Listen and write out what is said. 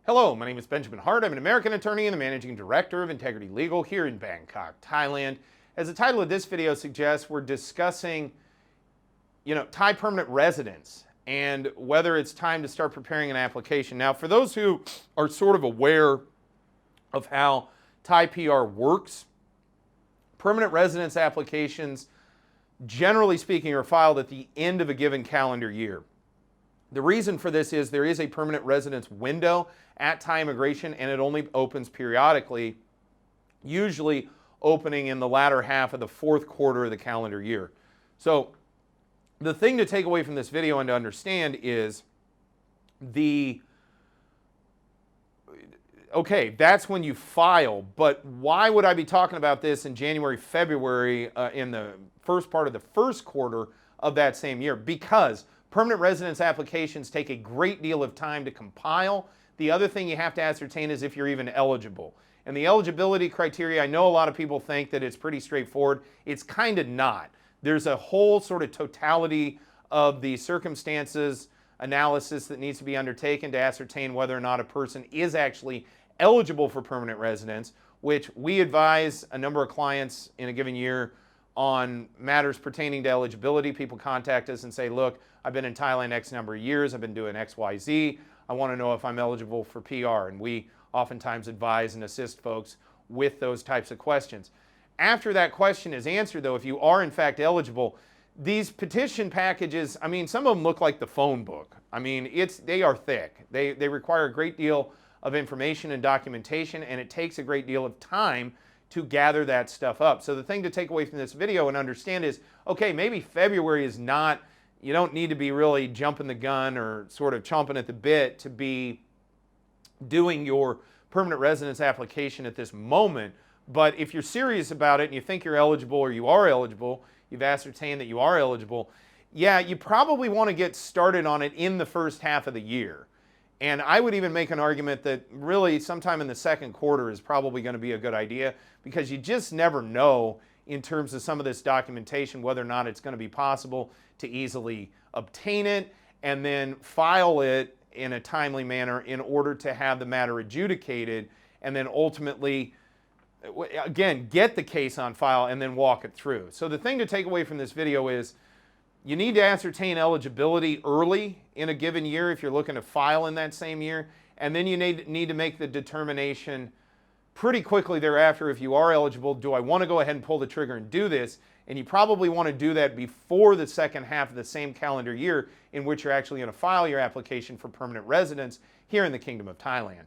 Hello, my name is Benjamin Hart. I'm an American attorney and the managing director of Integrity Legal here in Bangkok, Thailand. As the title of this video suggests, we're discussing, Thai permanent residence and whether it's time to start preparing an application. Now, for those who are sort of aware of how Thai PR works, permanent residence applications, generally speaking, are filed at the end of a given calendar year. The reason for this is there is a permanent residence window at Thai immigration, and it only opens periodically, usually opening in the latter half of the fourth quarter of the calendar year. So the thing to take away from this video and to understand is that's when you file, but why would I be talking about this in January, February, in the first part of the first quarter of that same year? Because permanent residence applications take a great deal of time to compile. The other thing you have to ascertain is if you're even eligible. And the eligibility criteria, I know a lot of people think that it's pretty straightforward. It's kind of not. There's a whole sort of totality of the circumstances analysis that needs to be undertaken to ascertain whether or not a person is actually eligible for permanent residence, which we advise a number of clients in a given year on matters pertaining to eligibility. People contact us and say, look, I've been in Thailand X number of years, I've been doing X, Y, Z, I want to know if I'm eligible for PR. And we oftentimes advise and assist folks with those types of questions. After that question is answered, though, if you are in fact eligible, these petition packages, some of them look like the phone book. They are thick. They require a great deal of information and documentation, and it takes a great deal of time to gather that stuff up. So the thing to take away from this video and understand is, okay, maybe February is not, you don't need to be really jumping the gun or sort of chomping at the bit to be doing your permanent residence application at this moment. But if you're serious about it and you think you're eligible or you are eligible, you've ascertained that you are eligible, yeah, you probably want to get started on it in the first half of the year. And I would even make an argument that really sometime in the second quarter is probably going to be a good idea, because you just never know in terms of some of this documentation whether or not it's going to be possible to easily obtain it and then file it in a timely manner in order to have the matter adjudicated and then ultimately, again, get the case on file and then walk it through. So the thing to take away from this video is you need to ascertain eligibility early in a given year if you're looking to file in that same year, and then you need to make the determination pretty quickly thereafter if you are eligible. Do I want to go ahead and pull the trigger and do this? And you probably want to do that before the second half of the same calendar year in which you're actually going to file your application for permanent residence here in the Kingdom of Thailand.